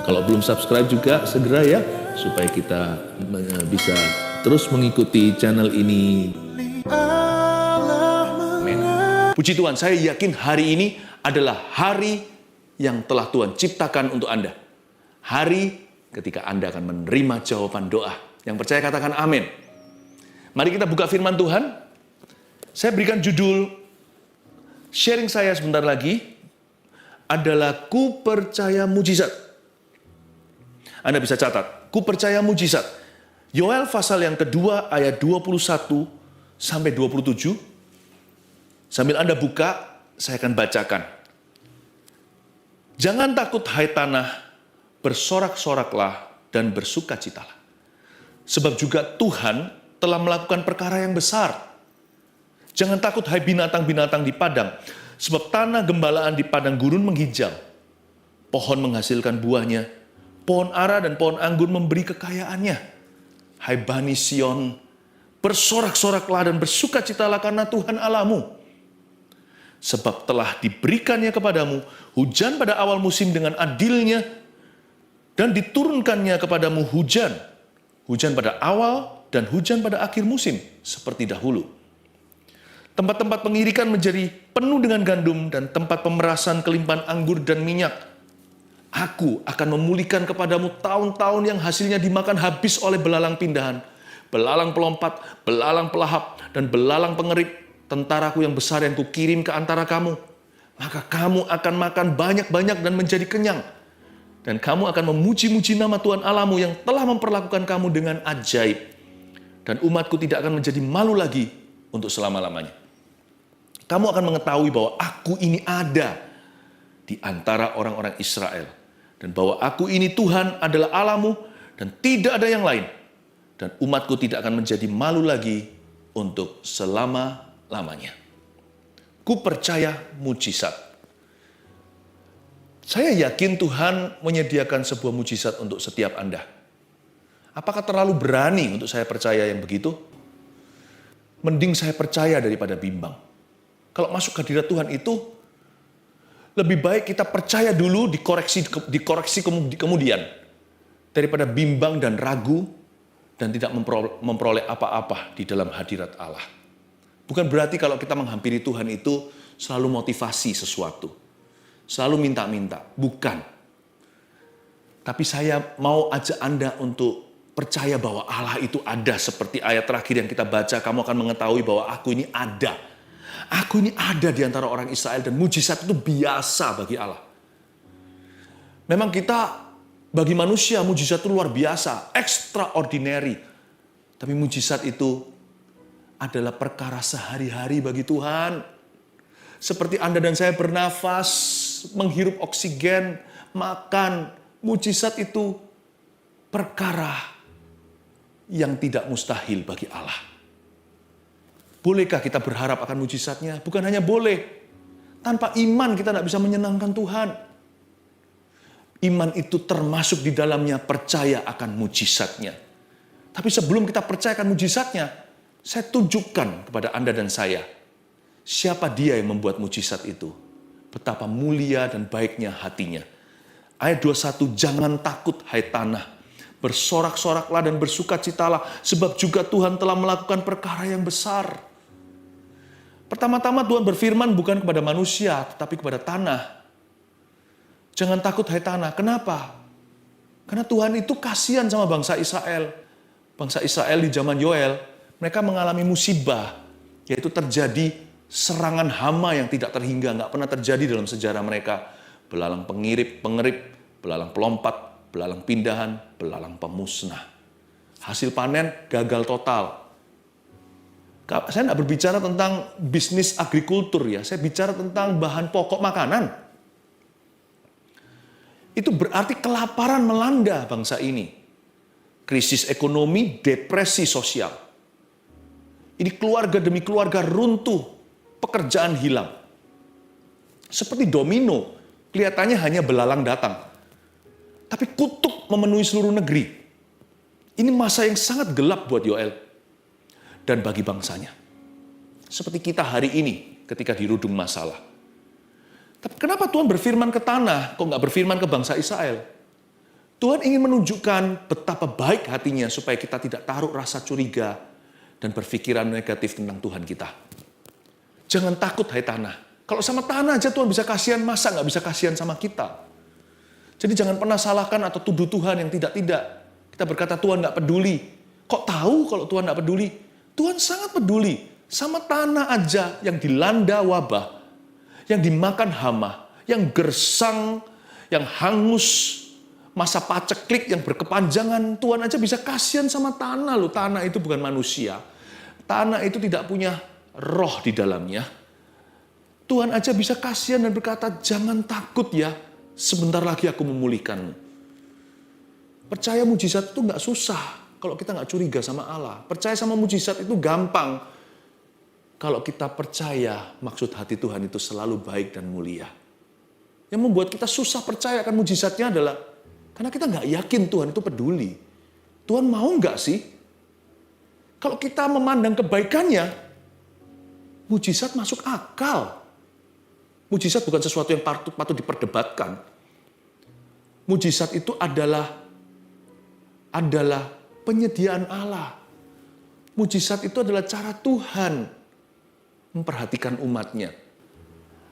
Kalau belum subscribe juga segera ya, supaya kita bisa terus mengikuti channel ini. Amin. Puji Tuhan, saya yakin hari ini adalah hari yang telah Tuhan ciptakan untuk Anda. Hari ketika Anda akan menerima jawaban doa. Yang percaya katakan amin. Mari kita buka firman Tuhan. Saya berikan judul sharing saya sebentar lagi adalah Ku Percaya Mujizat. Anda bisa catat, Ku Percaya Mujizat. Yoel pasal yang kedua ayat 21 sampai 27. Sambil Anda buka, saya akan bacakan. Jangan takut hai tanah, bersorak-soraklah dan bersukacitalah. Sebab juga Tuhan telah melakukan perkara yang besar. Jangan takut hai binatang-binatang di padang, sebab tanah gembalaan di padang gurun menghijau. Pohon menghasilkan buahnya, pohon ara dan pohon anggur memberi kekayaannya. Hai Bani Sion, bersorak-soraklah dan bersukacitalah karena Tuhan Allahmu. Sebab telah diberikannya kepadamu hujan pada awal musim dengan adilnya, dan diturunkannya kepadamu hujan pada awal dan hujan pada akhir musim, seperti dahulu. Tempat-tempat pengirikan menjadi penuh dengan gandum, dan tempat pemerasan kelimpahan anggur dan minyak. Aku akan memulihkan kepadamu tahun-tahun yang hasilnya dimakan habis oleh belalang pindahan, belalang pelompat, belalang pelahap, dan belalang pengerik, tentaraku yang besar yang kukirim ke antara kamu. Maka kamu akan makan banyak-banyak dan menjadi kenyang. Dan kamu akan memuji-muji nama Tuhan Allahmu yang telah memperlakukan kamu dengan ajaib. Dan umatku tidak akan menjadi malu lagi untuk selama-lamanya. Kamu akan mengetahui bahwa aku ini ada di antara orang-orang Israel. Dan bahwa aku ini Tuhan adalah Allahmu dan tidak ada yang lain. Dan umatku tidak akan menjadi malu lagi untuk selama-lamanya. Ku percaya mujizat. Saya yakin Tuhan menyediakan sebuah mujizat untuk setiap Anda. Apakah terlalu berani untuk saya percaya yang begitu? Mending saya percaya daripada bimbang. Kalau masuk ke hadirat Tuhan itu, lebih baik kita percaya dulu, dikoreksi kemudian. Daripada bimbang dan ragu, dan tidak memperoleh apa-apa di dalam hadirat Allah. Bukan berarti kalau kita menghampiri Tuhan itu selalu motivasi sesuatu. Selalu minta-minta. Bukan. Tapi saya mau ajak Anda untuk percaya bahwa Allah itu ada. Seperti ayat terakhir yang kita baca, kamu akan mengetahui bahwa aku ini ada. Aku ini ada di antara orang Israel, dan mujizat itu biasa bagi Allah. Memang kita, bagi manusia, mujizat itu luar biasa, extraordinary. Tapi mujizat itu adalah perkara sehari-hari bagi Tuhan. Seperti Anda dan saya bernafas, menghirup oksigen, makan, mujizat itu perkara yang tidak mustahil bagi Allah. Bolehkah kita berharap akan mujizatnya? Bukan hanya boleh. Tanpa iman kita tidak bisa menyenangkan Tuhan. Iman itu termasuk di dalamnya percaya akan mujizatnya. Tapi sebelum kita percaya akan mujizatnya, saya tunjukkan kepada Anda dan saya, siapa dia yang membuat mujizat itu. Betapa mulia dan baiknya hatinya. Ayat 21, jangan takut hai tanah. Bersorak-soraklah dan bersukacitalah, sebab juga Tuhan telah melakukan perkara yang besar. Pertama-tama Tuhan berfirman bukan kepada manusia, tetapi kepada tanah. Jangan takut hai tanah. Kenapa? Karena Tuhan itu kasihan sama bangsa Israel. Bangsa Israel di zaman Yoel, mereka mengalami musibah, yaitu terjadi serangan hama yang tidak terhingga, nggak pernah terjadi dalam sejarah mereka. Belalang pengerip, belalang pelompat, belalang pindahan, belalang pemusnah. Hasil panen gagal total. Saya nggak berbicara tentang bisnis agrikultur ya, saya bicara tentang bahan pokok makanan. Itu berarti kelaparan melanda bangsa ini. Krisis ekonomi, depresi sosial. Ini keluarga demi keluarga runtuh, pekerjaan hilang. Seperti domino, kelihatannya hanya belalang datang. Tapi kutuk memenuhi seluruh negeri. Ini masa yang sangat gelap buat Yoel dan bagi bangsanya. Seperti kita hari ini ketika dirudung masalah. Tapi kenapa Tuhan berfirman ke tanah, kok nggak berfirman ke bangsa Israel? Tuhan ingin menunjukkan betapa baik hatinya supaya kita tidak taruh rasa curiga dan berpikiran negatif tentang Tuhan kita. Jangan takut, hai tanah. Kalau sama tanah aja Tuhan bisa kasihan, masa nggak bisa kasihan sama kita? Jadi jangan pernah salahkan atau tuduh Tuhan yang tidak-tidak. Kita berkata Tuhan nggak peduli. Kok tahu kalau Tuhan nggak peduli? Tuhan sangat peduli. Sama tanah aja yang dilanda wabah, yang dimakan hama, yang gersang, yang hangus, masa paceklik yang berkepanjangan, Tuhan aja bisa kasihan sama tanah loh. Tanah itu bukan manusia. Tanah itu tidak punya roh di dalamnya. Tuhan aja bisa kasihan dan berkata, jangan takut ya, sebentar lagi aku memulihkanmu. Percaya mujizat itu nggak susah kalau kita nggak curiga sama Allah. Percaya sama mujizat itu gampang kalau kita percaya maksud hati Tuhan itu selalu baik dan mulia. Yang membuat kita susah percaya akan mujizatnya adalah karena kita nggak yakin Tuhan itu peduli. Tuhan mau nggak sih? Kalau kita memandang kebaikannya, mujizat masuk akal. Mujizat bukan sesuatu yang patut diperdebatkan. Mujizat itu adalah penyediaan Allah. Mujizat itu adalah cara Tuhan memperhatikan umatnya.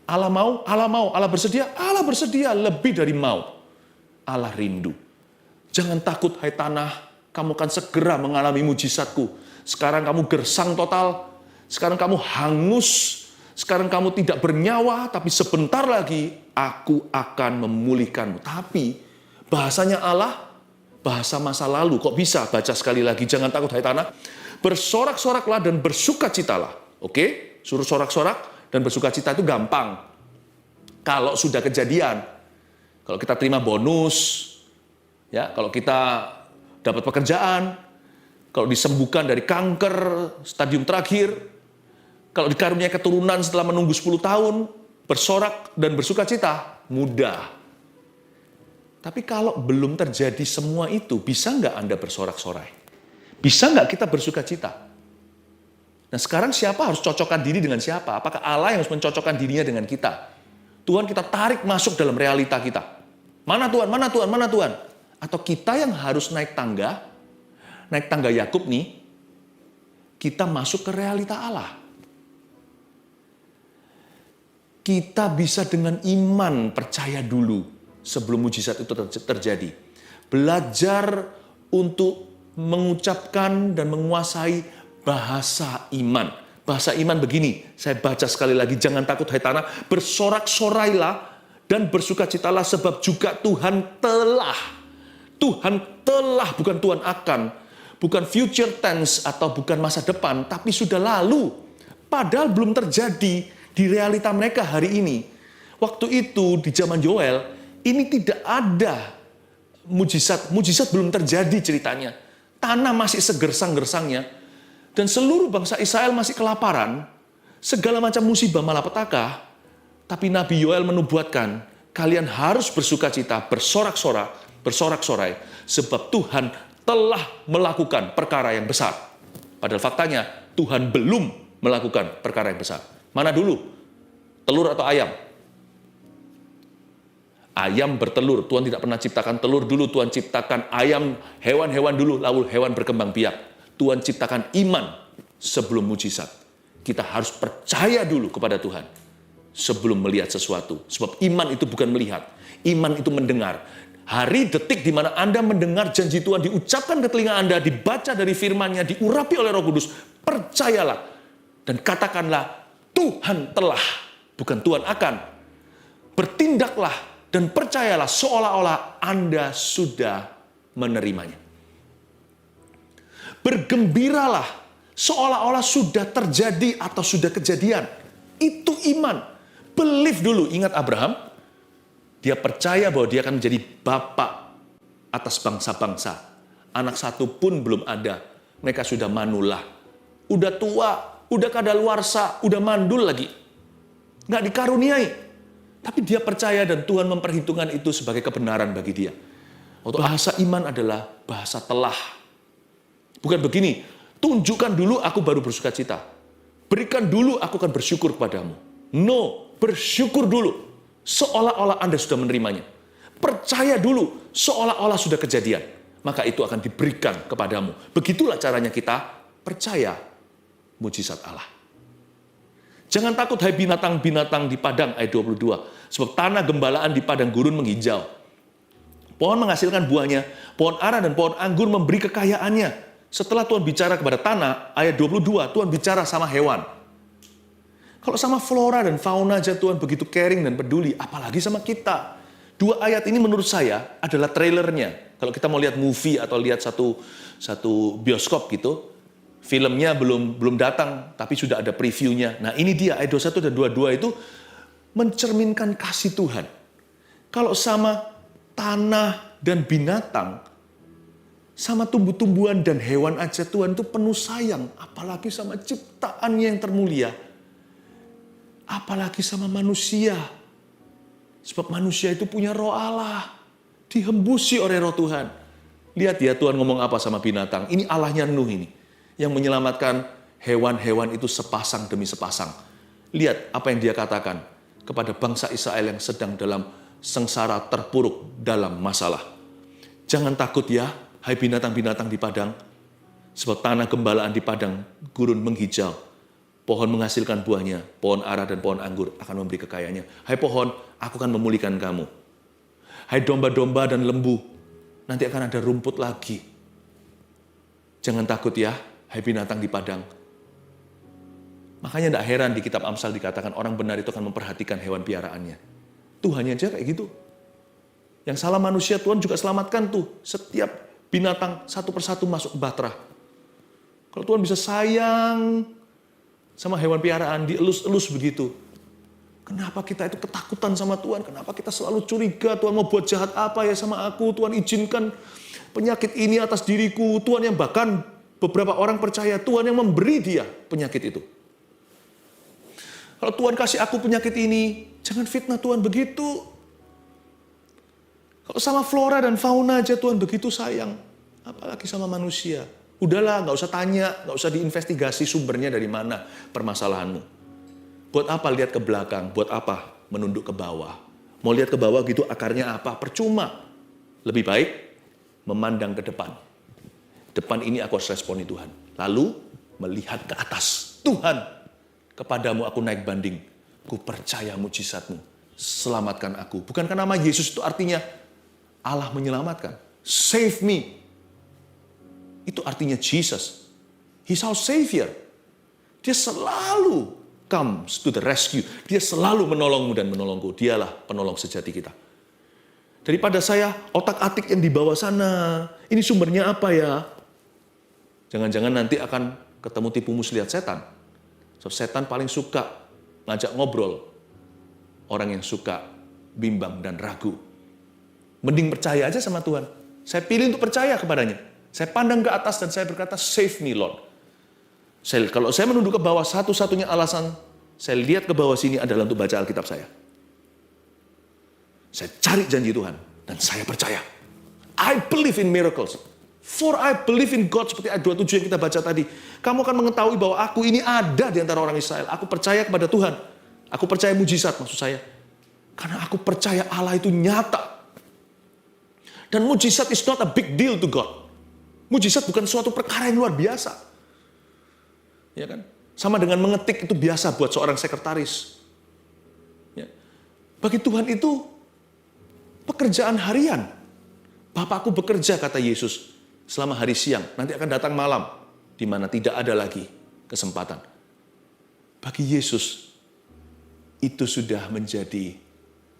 Allah mau, Allah bersedia lebih dari mau. Allah rindu. Jangan takut, hai tanah, kamu akan segera mengalami mujizatku. Sekarang kamu gersang total, sekarang kamu hangus, sekarang kamu tidak bernyawa, tapi sebentar lagi aku akan memulihkanmu. Tapi bahasanya Allah, bahasa masa lalu. Kok bisa? Baca sekali lagi, jangan takut, hai tanah. Bersorak-soraklah dan bersukacitalah. Oke? Suruh sorak-sorak dan bersukacita itu gampang. Kalau sudah kejadian. Kalau kita terima bonus, ya, kalau kita dapat pekerjaan, kalau disembuhkan dari kanker stadium terakhir, kalau dikaruniai keturunan setelah menunggu 10 tahun, bersorak dan bersukacita, mudah. Tapi kalau belum terjadi semua itu, bisa nggak Anda bersorak-sorai? Bisa nggak kita bersukacita? Nah sekarang siapa harus cocokkan diri dengan siapa? Apakah Allah yang harus mencocokkan dirinya dengan kita? Tuhan kita tarik masuk dalam realita kita. Mana Tuhan, mana Tuhan, mana Tuhan? Atau kita yang harus naik tangga Yakub nih, kita masuk ke realita Allah. Kita bisa dengan iman percaya dulu sebelum mujizat itu terjadi. Belajar untuk mengucapkan dan menguasai bahasa iman. Bahasa iman begini, saya baca sekali lagi, jangan takut hai tanah, bersorak-sorailah dan bersukacitalah sebab juga Tuhan telah, bukan Tuhan akan, bukan future tense atau bukan masa depan, tapi sudah lalu. Padahal belum terjadi di realita mereka hari ini. Waktu itu di zaman Yoel, ini tidak ada mujizat belum terjadi ceritanya. Tanah masih segersang-gersangnya, dan seluruh bangsa Israel masih kelaparan, segala macam musibah malapetaka. Tapi Nabi Yoel menubuatkan, kalian harus bersukacita, bersorak-sorai, sebab Tuhan telah melakukan perkara yang besar. Padahal faktanya, Tuhan belum melakukan perkara yang besar. Mana dulu? Telur atau ayam? Ayam bertelur, Tuhan tidak pernah ciptakan telur dulu, Tuhan ciptakan ayam, hewan-hewan dulu, lalu hewan berkembang biak. Tuhan ciptakan iman sebelum mujizat. Kita harus percaya dulu kepada Tuhan sebelum melihat sesuatu. Sebab iman itu bukan melihat, iman itu mendengar. Hari detik di mana Anda mendengar janji Tuhan diucapkan ke telinga Anda, dibaca dari firman-Nya, diurapi oleh Roh Kudus, percayalah dan katakanlah, Tuhan telah, bukan Tuhan akan. Bertindaklah dan percayalah seolah-olah Anda sudah menerimanya. Bergembiralah seolah-olah sudah terjadi atau sudah kejadian. Itu iman. Believe dulu, ingat Abraham, dia percaya bahwa dia akan menjadi bapak atas bangsa-bangsa. Anak satu pun belum ada, mereka sudah manullah. Udah tua, udah kadaluarsa, udah mandul lagi. Nggak dikaruniai. Tapi dia percaya dan Tuhan memperhitungkan itu sebagai kebenaran bagi dia. Bahasa iman adalah bahasa telah. Bukan begini, tunjukkan dulu aku baru bersukacita. Berikan dulu aku akan bersyukur kepadamu. No, bersyukur dulu. Seolah-olah Anda sudah menerimanya. Percaya dulu, seolah-olah sudah kejadian. Maka itu akan diberikan kepadamu. Begitulah caranya kita percaya mujizat Allah. Jangan takut hai binatang-binatang di padang, ayat 22. Sebab tanah gembalaan di padang gurun menghijau. Pohon menghasilkan buahnya, pohon ara dan pohon anggur memberi kekayaannya. Setelah Tuhan bicara kepada tanah, ayat 22, Tuhan bicara sama hewan. Kalau sama flora dan fauna aja Tuhan begitu caring dan peduli, apalagi sama kita. Dua ayat ini menurut saya adalah trailernya. Kalau kita mau lihat movie atau lihat satu bioskop gitu, filmnya belum datang, tapi sudah ada previewnya. Nah ini dia, ayat 21 dan 22 itu mencerminkan kasih Tuhan. Kalau sama tanah dan binatang, sama tumbuh-tumbuhan dan hewan aja Tuhan itu penuh sayang. Apalagi sama ciptaannya yang termulia. Apalagi sama manusia. Sebab manusia itu punya roh Allah. Dihembusi oleh roh Tuhan. Lihat ya Tuhan ngomong apa sama binatang. Ini Allahnya Nuh ini. Yang menyelamatkan hewan-hewan itu sepasang demi sepasang. Lihat apa yang dia katakan kepada bangsa Israel yang sedang dalam sengsara terpuruk dalam masalah. Jangan takut ya, hai binatang-binatang di padang. Sebab tanah gembalaan di padang gurun menghijau. Pohon menghasilkan buahnya, pohon ara dan pohon anggur akan memberi kekayaannya. Hai pohon, aku akan memulihkan kamu. Hai domba-domba dan lembu, nanti akan ada rumput lagi. Jangan takut ya, hai binatang di padang. Makanya tidak heran di kitab Amsal dikatakan orang benar itu akan memperhatikan hewan piaraannya. Tuhannya aja kayak gitu. Yang salah manusia Tuhan juga selamatkan tuh. Setiap binatang satu persatu masuk ke bahtera. Kalau Tuhan bisa sayang sama hewan piaraan, dielus-elus begitu. Kenapa kita itu ketakutan sama Tuhan? Kenapa kita selalu curiga Tuhan mau buat jahat apa ya sama aku? Tuhan izinkan penyakit ini atas diriku. Tuhan yang bahkan beberapa orang percaya Tuhan yang memberi dia penyakit itu. Kalau Tuhan kasih aku penyakit ini, jangan fitnah Tuhan begitu. Kalau sama flora dan fauna aja Tuhan begitu sayang. Apalagi sama manusia. Udahlah, nggak usah tanya, nggak usah diinvestigasi sumbernya dari mana permasalahanmu. Buat apa lihat ke belakang? Buat apa menunduk ke bawah? Mau lihat ke bawah gitu akarnya apa? Percuma. Lebih baik memandang ke depan. Depan ini aku harus responi Tuhan. Lalu melihat ke atas. Tuhan, kepadamu aku naik banding. Ku percaya mujizatmu. Selamatkan aku. Bukankah nama Yesus itu artinya Allah menyelamatkan? Save me. Itu artinya Jesus. He's our Savior. Dia selalu comes to the rescue. Dia selalu menolongmu dan menolongku. Dialah penolong sejati kita. Daripada saya otak-atik yang di bawah sana. Ini sumbernya apa ya? Jangan-jangan nanti akan ketemu tipu muslihat setan. So, setan paling suka ngajak ngobrol. Orang yang suka bimbang dan ragu. Mending percaya aja sama Tuhan. Saya pilih untuk percaya kepadanya. Saya pandang ke atas dan saya berkata, save me Lord. Kalau saya menunduk ke bawah, satu-satunya alasan saya lihat ke bawah sini adalah untuk baca Alkitab saya. Saya cari janji Tuhan dan saya percaya. I believe in miracles. For I believe in God, seperti ayat 27 yang kita baca tadi. Kamu akan mengetahui bahwa aku ini ada di antara orang Israel. Aku percaya kepada Tuhan. Aku percaya mujizat maksud saya. Karena aku percaya Allah itu nyata. Dan mujizat is not a big deal to God. Mujizat bukan suatu perkara yang luar biasa. Ya kan? Sama dengan mengetik itu biasa buat seorang sekretaris. Ya. Bagi Tuhan itu pekerjaan harian. Bapakku bekerja, kata Yesus, selama hari siang. Nanti akan datang malam, di mana tidak ada lagi kesempatan. Bagi Yesus, itu sudah menjadi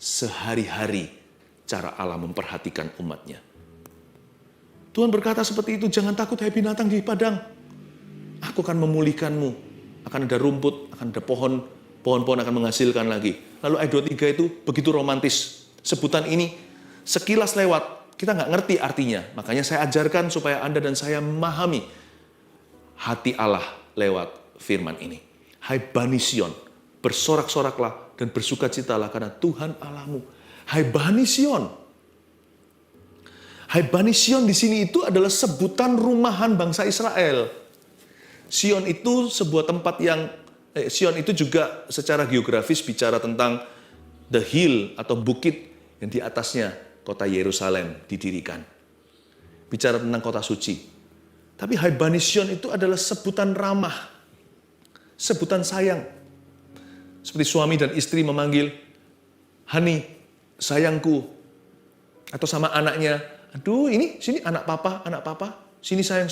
sehari-hari cara Allah memperhatikan umatnya. Tuhan berkata seperti itu, jangan takut hai binatang di padang. Aku akan memulihkanmu. Akan ada rumput, akan ada pohon-pohon akan menghasilkan lagi. Lalu ayat 23 itu begitu romantis. Sebutan ini sekilas lewat, kita nggak ngerti artinya. Makanya saya ajarkan supaya Anda dan saya memahami hati Allah lewat firman ini. Hai Bani Sion, bersorak-soraklah dan bersukacitalah karena Tuhan Allahmu. Hai Bani Sion. Hai Bani Sion di sini itu adalah sebutan rumahan bangsa Israel. Sion itu sebuah tempat yang Sion itu juga secara geografis bicara tentang the hill atau bukit yang di atasnya kota Yerusalem didirikan. Bicara tentang kota suci. Tapi Haibanisyon itu adalah sebutan ramah, sebutan sayang. Seperti suami dan istri memanggil, "Hani, sayangku." Atau sama anaknya, "Aduh ini, sini anak papa, sini sayang,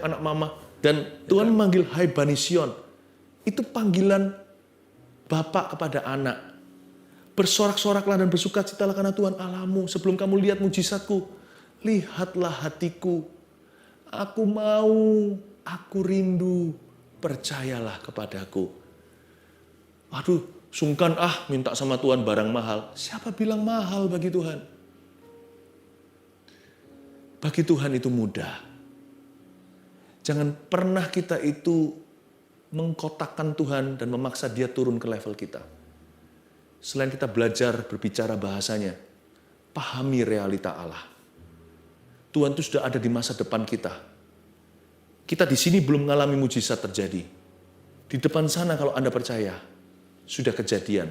anak mama." Dan Tuhan memanggil Haibanisyon. Itu panggilan Bapak kepada anak. Bersorak-soraklah dan bersukacitalah karena Tuhan Allahmu. Sebelum kamu lihat mujizatku, lihatlah hatiku. Aku mau, aku rindu, percayalah kepadaku. Aduh, sungkan minta sama Tuhan barang mahal. Siapa bilang mahal bagi Tuhan? Bagi Tuhan itu mudah. Jangan pernah kita itu mengkotakkan Tuhan dan memaksa dia turun ke level kita. Selain kita belajar berbicara bahasanya, pahami realita Allah. Tuhan itu sudah ada di masa depan kita. Kita di sini belum mengalami mujizat terjadi. Di depan sana kalau Anda percaya, sudah kejadian.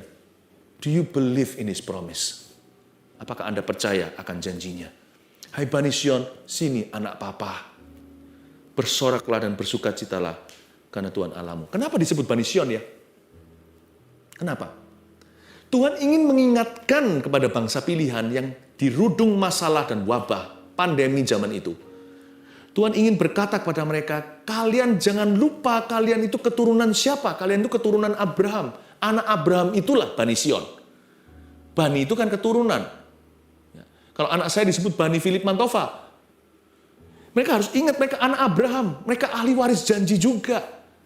Do you believe in His promise? Apakah Anda percaya akan janjinya? Haibanisyon, sini anak papa. Bersoraklah dan bersukacitalah karena Tuhan Allahmu. Kenapa disebut Banisyon ya? Kenapa? Tuhan ingin mengingatkan kepada bangsa pilihan yang dirudung masalah dan wabah pandemi zaman itu. Tuhan ingin berkata kepada mereka, kalian jangan lupa kalian itu keturunan siapa? Kalian itu keturunan Abraham. Anak Abraham itulah Banisyon. Bani itu kan keturunan. Kalau anak saya disebut Bani Philip Mantova, mereka harus ingat mereka anak Abraham. Mereka ahli waris janji juga.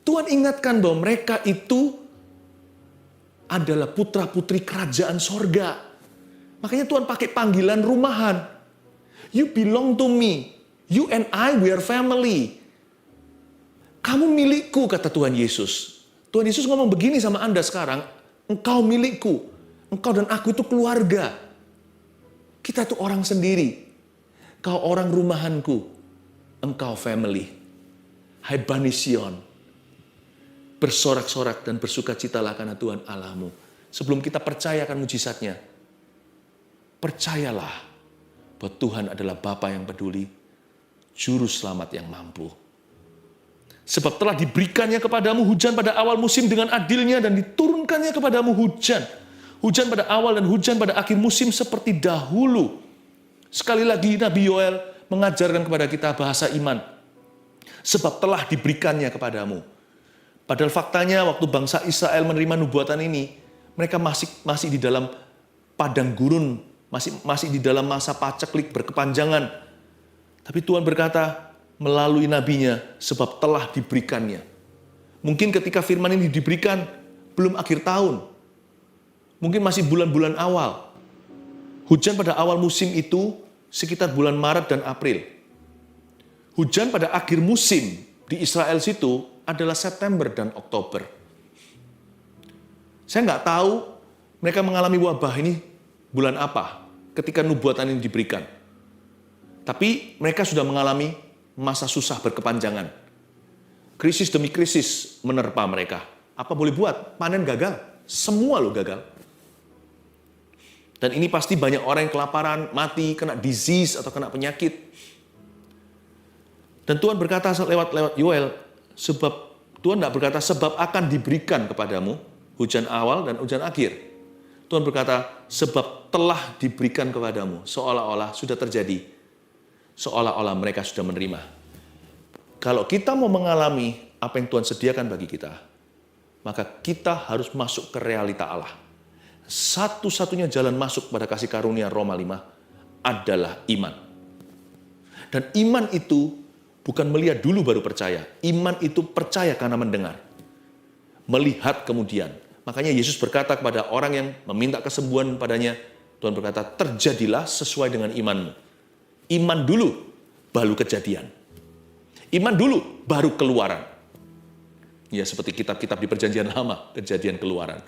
Tuhan ingatkan bahwa mereka itu adalah putra-putri kerajaan sorga. Makanya Tuhan pakai panggilan rumahan. You belong to me. You and I, we are family. Kamu milikku, kata Tuhan Yesus. Tuhan Yesus ngomong begini sama Anda sekarang. Engkau milikku. Engkau dan aku itu keluarga. Kita itu orang sendiri. Kau orang rumahanku. Engkau family. Haibanisyon. Bersorak-sorak dan bersukacitalah karena Tuhan Allahmu. Sebelum kita percaya akan mujizatnya, percayalah bahwa Tuhan adalah Bapa yang peduli, Juru Selamat yang mampu. Sebab telah diberikannya kepadamu hujan pada awal musim dengan adilnya dan diturunkannya kepadamu hujan. Hujan pada awal dan hujan pada akhir musim seperti dahulu. Sekali lagi Nabi Yoel mengajarkan kepada kita bahasa iman. Sebab telah diberikannya kepadamu. Padahal faktanya waktu bangsa Israel menerima nubuatan ini, mereka masih di dalam padang gurun, masih di dalam masa paceklik berkepanjangan. Tapi Tuhan berkata melalui nabinya, sebab telah diberikannya. Mungkin ketika firman ini diberikan, belum akhir tahun. Mungkin masih bulan-bulan awal. Hujan pada awal musim itu sekitar bulan Maret dan April. Hujan pada akhir musim di Israel situ adalah September dan Oktober. Saya nggak tahu mereka mengalami wabah ini bulan apa ketika nubuatan ini diberikan. Tapi mereka sudah mengalami masa susah berkepanjangan. Krisis demi krisis menerpa mereka. Apa boleh buat? Panen gagal. Semua lo gagal. Dan ini pasti banyak orang yang kelaparan, mati, kena disease atau kena penyakit. Dan Tuhan berkata lewat Yoel, sebab Tuhan tidak berkata sebab akan diberikan kepadamu hujan awal dan hujan akhir. Tuhan berkata sebab telah diberikan kepadamu, seolah-olah sudah terjadi, seolah-olah mereka sudah menerima. Kalau kita mau mengalami apa yang Tuhan sediakan bagi kita, maka kita harus masuk ke realita Allah. Satu-satunya jalan masuk pada kasih karunia Roma 5 adalah iman. Dan iman itu bukan melihat dulu baru percaya. Iman itu percaya karena mendengar. Melihat kemudian. Makanya Yesus berkata kepada orang yang meminta kesembuhan padanya, Tuhan berkata, terjadilah sesuai dengan imanmu. Iman dulu, baru kejadian. Iman dulu, baru keluaran. Ya, seperti kitab-kitab di Perjanjian Lama, kejadian keluaran.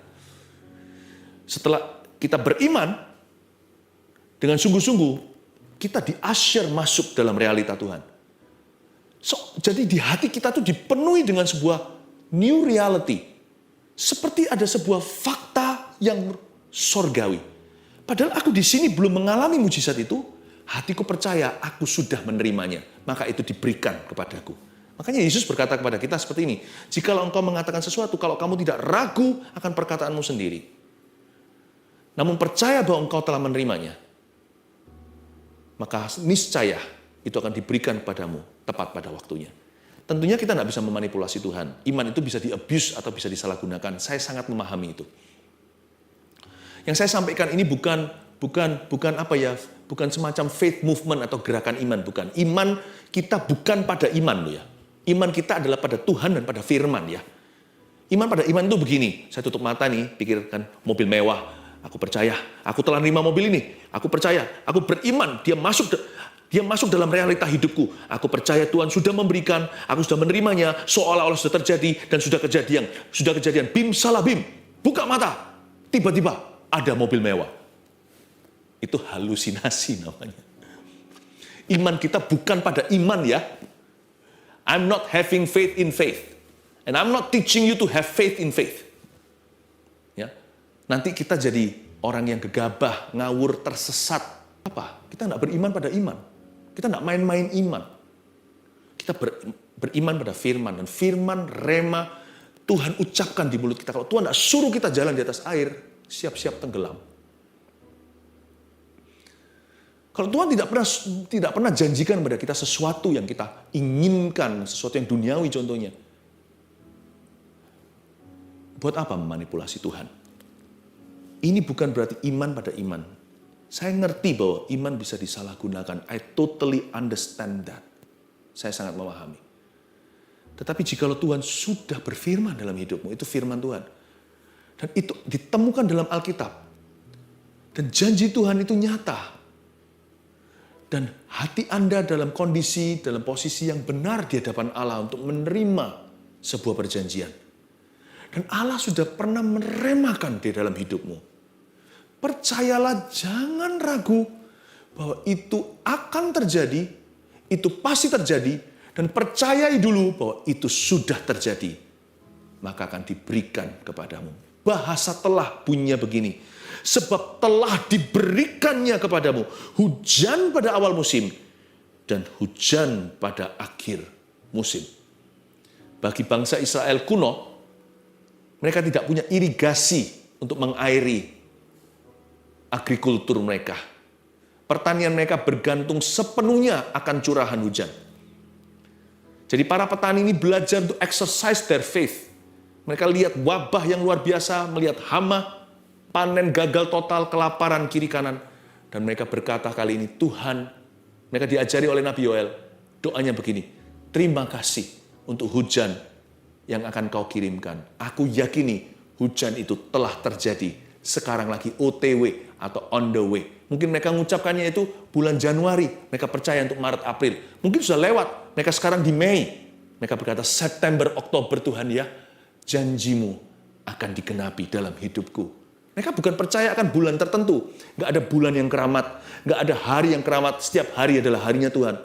Setelah kita beriman, dengan sungguh-sungguh, kita di-usher masuk dalam realita Tuhan. Jadi di hati kita tuh dipenuhi dengan sebuah new reality. Seperti ada sebuah fakta yang sorgawi. Padahal aku di sini belum mengalami mujizat itu, hatiku percaya aku sudah menerimanya, maka itu diberikan kepadaku. Makanya Yesus berkata kepada kita seperti ini, jikalau engkau mengatakan sesuatu, kalau kamu tidak ragu akan perkataanmu sendiri, namun percaya bahwa engkau telah menerimanya, maka niscaya itu akan diberikan kepadamu tepat pada waktunya. Tentunya kita tidak bisa memanipulasi Tuhan. Iman itu bisa di-abuse atau bisa disalahgunakan. Saya sangat memahami itu. Yang saya sampaikan ini bukan semacam faith movement atau gerakan iman, bukan. Iman kita bukan pada iman loh ya. Iman kita adalah pada Tuhan dan pada firman ya. Iman pada iman itu begini, saya tutup mata nih, pikirkan mobil mewah, aku percaya, aku telah menerima mobil ini, aku percaya, aku beriman, dia masuk dalam realita hidupku. Aku percaya Tuhan sudah memberikan, aku sudah menerimanya, seolah-olah sudah terjadi dan sudah kejadian. Bim salah bim, buka mata, tiba-tiba ada mobil mewah. Itu halusinasi namanya. Iman kita bukan pada iman ya. I'm not having faith in faith. And I'm not teaching you to have faith in faith. Ya. Nanti kita jadi orang yang gegabah, ngawur, tersesat. Apa? Kita tidak beriman pada iman. Kita tidak main-main iman. Kita beriman pada firman. Dan firman, rema, Tuhan ucapkan di mulut kita. Kalau Tuhan tidak suruh kita jalan di atas air, siap-siap tenggelam. Kalau Tuhan tidak pernah janjikan kepada kita sesuatu yang kita inginkan, sesuatu yang duniawi contohnya, buat apa memanipulasi Tuhan? Ini bukan berarti iman pada iman. Saya ngerti bahwa iman bisa disalahgunakan. I totally understand that. Saya sangat memahami. Tetapi jikalau Tuhan sudah berfirman dalam hidupmu, itu firman Tuhan. Dan itu ditemukan dalam Alkitab. Dan janji Tuhan itu nyata. Dan hati Anda dalam posisi yang benar di hadapan Allah untuk menerima sebuah perjanjian. Dan Allah sudah pernah meremakan di dalam hidupmu. Percayalah, jangan ragu bahwa itu akan terjadi, itu pasti terjadi, dan percayai dulu bahwa itu sudah terjadi. Maka akan diberikan kepadamu. Bahasa telah bunyinya begini, sebab telah diberikannya kepadamu hujan pada awal musim dan hujan pada akhir musim. Bagi bangsa Israel kuno, mereka tidak punya irigasi untuk mengairi agrikultur mereka. Pertanian mereka bergantung sepenuhnya akan curahan hujan. Jadi para petani ini belajar untuk exercise their faith. Mereka lihat wabah yang luar biasa, melihat hama, panen gagal total, kelaparan kiri kanan. Dan mereka berkata kali ini, Tuhan, mereka diajari oleh Nabi Yoel, doanya begini, terima kasih untuk hujan yang akan kau kirimkan. Aku yakini hujan itu telah terjadi, sekarang lagi OTW atau on the way. Mungkin mereka mengucapkannya itu bulan Januari, mereka percaya untuk Maret, April. Mungkin sudah lewat, mereka sekarang di Mei. Mereka berkata, September, Oktober Tuhan ya, janjimu akan digenapi dalam hidupku. Mereka bukan percaya akan bulan tertentu. Nggak ada bulan yang keramat. Nggak ada hari yang keramat. Setiap hari adalah harinya Tuhan.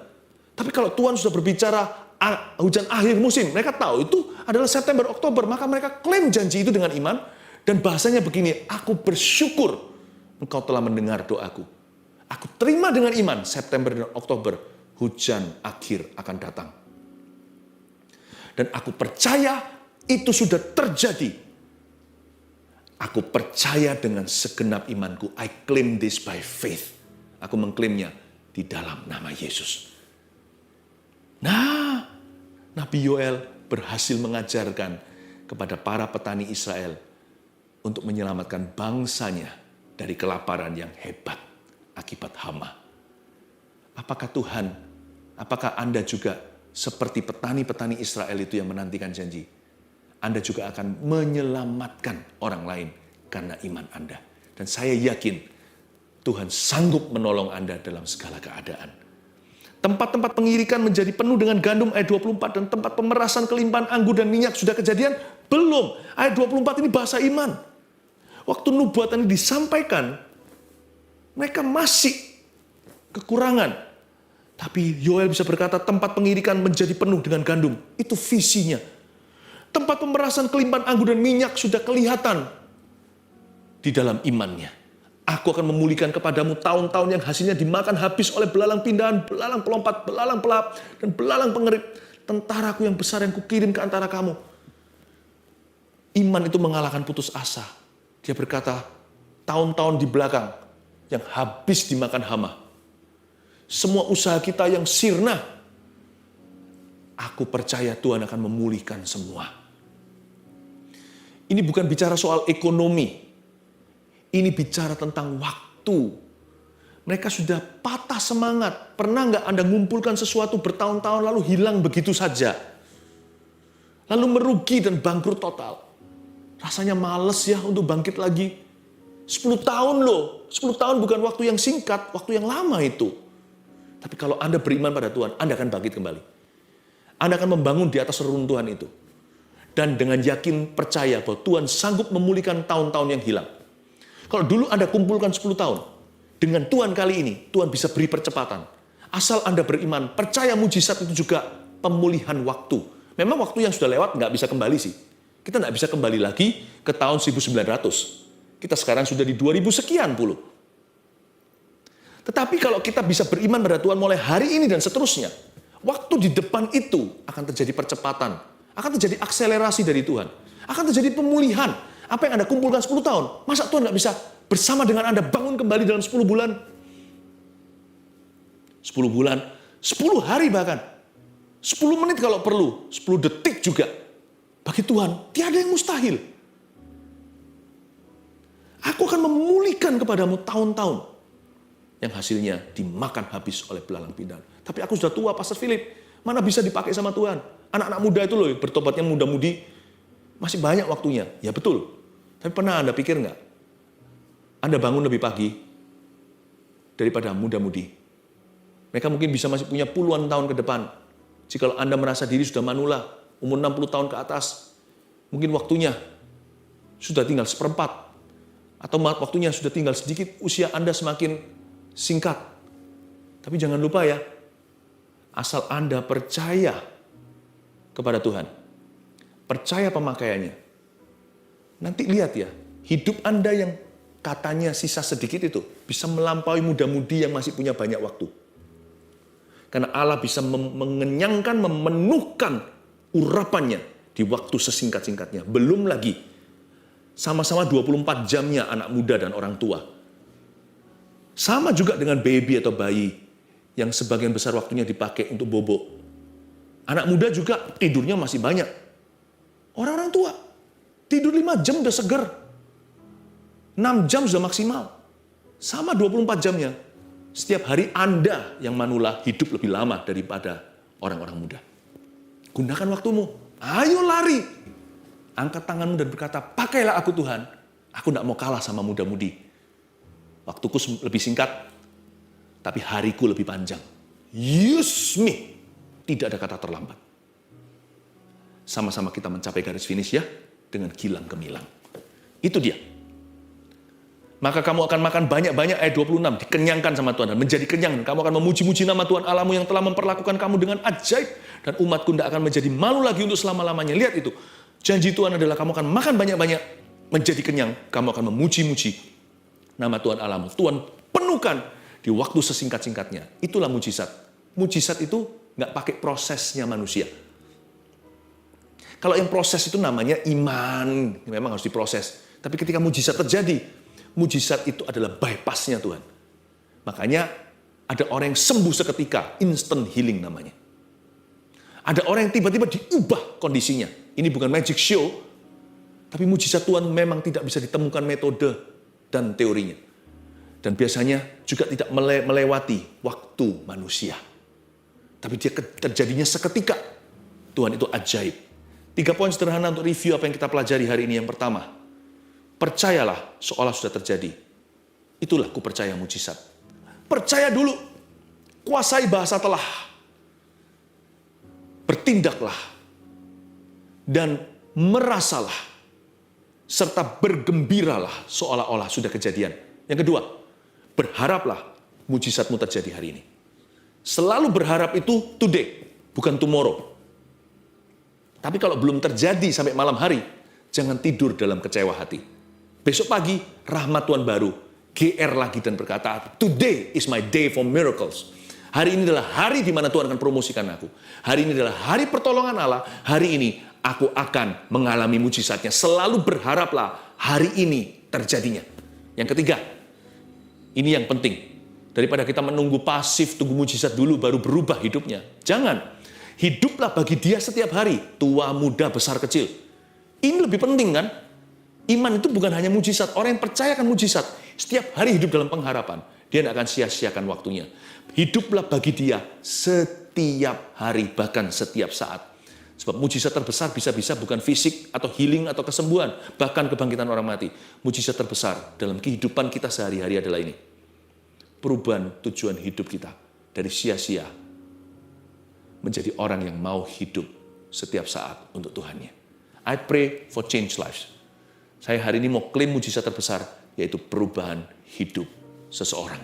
Tapi kalau Tuhan sudah berbicara hujan akhir musim, mereka tahu itu adalah September, Oktober. Maka mereka klaim janji itu dengan iman. Dan bahasanya begini, aku bersyukur engkau telah mendengar doaku. Aku terima dengan iman, September dan Oktober, hujan akhir akan datang. Dan aku percaya itu sudah terjadi. Aku percaya dengan segenap imanku. I claim this by faith. Aku mengklaimnya di dalam nama Yesus. Nah, Nabi Yoel berhasil mengajarkan kepada para petani Israel untuk menyelamatkan bangsanya dari kelaparan yang hebat akibat hama. Apakah Anda juga seperti petani-petani Israel itu yang menantikan janji? Anda juga akan menyelamatkan orang lain karena iman Anda. Dan saya yakin Tuhan sanggup menolong Anda dalam segala keadaan. Tempat-tempat pengirikan menjadi penuh dengan gandum ayat 24 dan tempat pemerasan kelimpahan anggur dan minyak sudah kejadian? Belum. Ayat 24 ini bahasa iman. Waktu nubuatan ini disampaikan, mereka masih kekurangan. Tapi Yoel bisa berkata tempat pengirikan menjadi penuh dengan gandum. Itu visinya. Tempat pemerasan kelimpahan anggur dan minyak sudah kelihatan di dalam imannya. Aku akan memulihkan kepadamu tahun-tahun yang hasilnya dimakan habis oleh belalang pindahan, belalang pelompat, belalang pelahap, dan belalang pengerit. Tentaraku yang besar yang kukirim ke antara kamu. Iman itu mengalahkan putus asa. Dia berkata, tahun-tahun di belakang yang habis dimakan hama. Semua usaha kita yang sirna, aku percaya Tuhan akan memulihkan semua. Ini bukan bicara soal ekonomi. Ini bicara tentang waktu. Mereka sudah patah semangat. Pernah nggak Anda ngumpulkan sesuatu bertahun-tahun lalu hilang begitu saja? Lalu merugi dan bangkrut total. Rasanya males ya untuk bangkit lagi. 10 tahun loh. 10 tahun bukan waktu yang singkat, waktu yang lama itu. Tapi kalau Anda beriman pada Tuhan, Anda akan bangkit kembali. Anda akan membangun di atas reruntuhan itu. Dan dengan yakin percaya bahwa Tuhan sanggup memulihkan tahun-tahun yang hilang. Kalau dulu Anda kumpulkan 10 tahun, dengan Tuhan kali ini, Tuhan bisa beri percepatan. Asal Anda beriman, percaya mujizat itu juga pemulihan waktu. Memang waktu yang sudah lewat nggak bisa kembali sih. Kita nggak bisa kembali lagi ke tahun 1900. Kita sekarang sudah di 2000 sekian puluh. Tetapi kalau kita bisa beriman pada Tuhan mulai hari ini dan seterusnya, waktu di depan itu akan terjadi percepatan, akan terjadi akselerasi dari Tuhan, akan terjadi pemulihan. Apa yang Anda kumpulkan 10 tahun, masa Tuhan nggak bisa bersama dengan Anda bangun kembali dalam 10 bulan? 10 bulan, 10 hari bahkan. 10 menit kalau perlu, 10 detik juga. Bagi Tuhan, tiada yang mustahil. Aku akan memulihkan kepadamu tahun-tahun yang hasilnya dimakan habis oleh belalang pindahan. Tapi aku sudah tua, Pastor Philip. Mana bisa dipakai sama Tuhan? Anak-anak muda itu loh, bertobatnya muda-mudi. Masih banyak waktunya. Ya betul. Tapi pernah Anda pikir nggak? Anda bangun lebih pagi daripada muda-mudi. Mereka mungkin bisa masih punya puluhan tahun ke depan. Jika Anda merasa diri sudah manula, umur 60 tahun ke atas, mungkin waktunya sudah tinggal seperempat. Atau waktunya sudah tinggal sedikit, usia Anda semakin singkat. Tapi jangan lupa ya, asal Anda percaya kepada Tuhan, percaya pemakaiannya, nanti lihat ya, hidup Anda yang katanya sisa sedikit itu bisa melampaui muda-mudi yang masih punya banyak waktu. Karena Allah bisa mengenyangkan, memenuhkan urapannya di waktu sesingkat-singkatnya. Belum lagi sama-sama 24 jamnya anak muda dan orang tua. Sama juga dengan baby atau bayi yang sebagian besar waktunya dipakai untuk bobo. Anak muda juga tidurnya masih banyak. Orang-orang tua tidur 5 jam udah seger. 6 jam sudah maksimal. Sama 24 jamnya. Setiap hari Anda yang manula hidup lebih lama daripada orang-orang muda. Gunakan waktumu. Ayo lari. Angkat tanganmu dan berkata, pakailah aku Tuhan. Aku tidak mau kalah sama muda-mudi. Waktuku lebih singkat, tapi hariku lebih panjang. Use me. Tidak ada kata terlambat. Sama-sama kita mencapai garis finish ya. Dengan kilang gemilang. Itu dia. Maka kamu akan makan banyak-banyak, ayat 26, dikenyangkan sama Tuhan, dan menjadi kenyang. Kamu akan memuji-muji nama Tuhan Allahmu yang telah memperlakukan kamu dengan ajaib, dan umatku tidak akan menjadi malu lagi untuk selama-lamanya. Lihat itu, janji Tuhan adalah kamu akan makan banyak-banyak, menjadi kenyang, kamu akan memuji-muji nama Tuhan Allahmu. Tuhan penuhkan di waktu sesingkat-singkatnya. Itulah mujizat. Mujizat itu nggak pakai prosesnya manusia. Kalau yang proses itu namanya iman, memang harus diproses. Tapi ketika mujizat terjadi, mujizat itu adalah bypassnya Tuhan. Makanya ada orang yang sembuh seketika, instant healing namanya. Ada orang yang tiba-tiba diubah kondisinya. Ini bukan magic show, tapi mujizat Tuhan memang tidak bisa ditemukan metode dan teorinya. Dan biasanya juga tidak melewati waktu manusia. Tapi dia terjadinya seketika. Tuhan itu ajaib. 3 poin sederhana untuk review apa yang kita pelajari hari ini. Yang pertama, percayalah seolah sudah terjadi. Itulah ku percaya mujizat. Percaya dulu. Kuasai bahasa telah. Bertindaklah. Dan merasalah. Serta bergembiralah seolah-olah sudah kejadian. Yang kedua, berharaplah mujizatmu terjadi hari ini. Selalu berharap itu today, bukan tomorrow. Tapi kalau belum terjadi sampai malam hari, jangan tidur dalam kecewa hati. Besok pagi, rahmat Tuhan baru GR lagi dan berkata, "Today is my day for miracles." Hari ini adalah hari di mana Tuhan akan promosikan aku. Hari ini adalah hari pertolongan Allah. Hari ini aku akan mengalami mujizatnya. Selalu berharaplah hari ini terjadinya. Yang ketiga, ini yang penting. Daripada kita menunggu pasif, tunggu mujizat dulu baru berubah hidupnya. Jangan. Hiduplah bagi Dia setiap hari. Tua, muda, besar, kecil. Ini lebih penting kan? Iman itu bukan hanya mujizat. Orang yang percaya akan mujizat. Setiap hari hidup dalam pengharapan. Dia tidak akan sia-siakan waktunya. Hiduplah bagi Dia setiap hari, bahkan setiap saat. Sebab mujizat terbesar bisa-bisa bukan fisik atau healing atau kesembuhan, bahkan kebangkitan orang mati. Mujizat terbesar dalam kehidupan kita sehari-hari adalah ini. Perubahan tujuan hidup kita dari sia-sia menjadi orang yang mau hidup setiap saat untuk Tuhannya. I pray for change lives. Saya hari ini mau klaim mujizat terbesar, yaitu perubahan hidup seseorang.